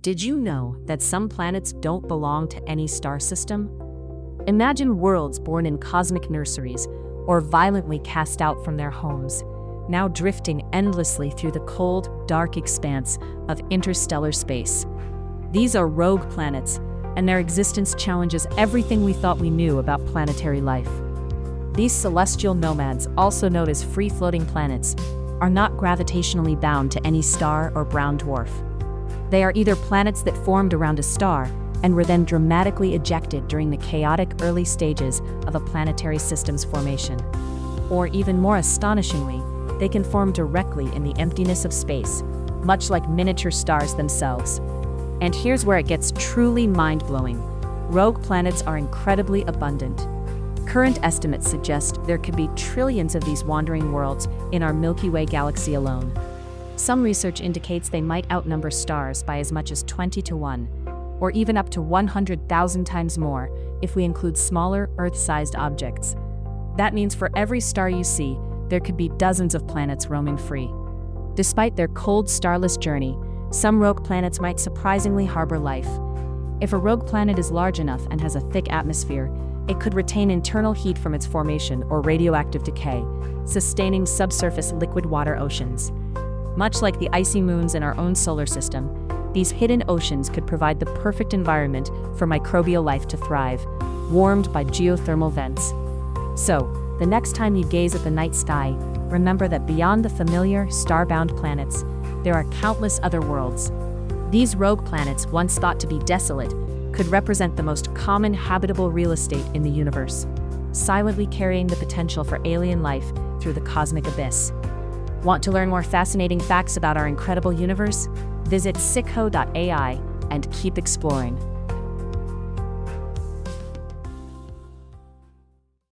Did you know that some planets don't belong to any star system? Imagine worlds born in cosmic nurseries or violently cast out from their homes, now drifting endlessly through the cold, dark expanse of interstellar space. These are rogue planets, and their existence challenges everything we thought we knew about planetary life. These celestial nomads, also known as free-floating planets, are not gravitationally bound to any star or brown dwarf. They are either planets that formed around a star and were then dramatically ejected during the chaotic early stages of a planetary system's formation. Or even more astonishingly, they can form directly in the emptiness of space, much like miniature stars themselves. And here's where it gets truly mind-blowing. Rogue planets are incredibly abundant. Current estimates suggest there could be trillions of these wandering worlds in our Milky Way galaxy alone. Some research indicates they might outnumber stars by as much as 20 to 1, or even up to 100,000 times more if we include smaller, Earth-sized objects. That means for every star you see, there could be dozens of planets roaming free. Despite their cold, starless journey, some rogue planets might surprisingly harbor life. If a rogue planet is large enough and has a thick atmosphere, it could retain internal heat from its formation or radioactive decay, sustaining subsurface liquid water oceans. Much like the icy moons in our own solar system, these hidden oceans could provide the perfect environment for microbial life to thrive, warmed by geothermal vents. So, the next time you gaze at the night sky, remember that beyond the familiar, star-bound planets, there are countless other worlds. These rogue planets, once thought to be desolate, could represent the most common habitable real estate in the universe, silently carrying the potential for alien life through the cosmic abyss. Want to learn more fascinating facts about our incredible universe? Visit Sikho.ai and keep exploring.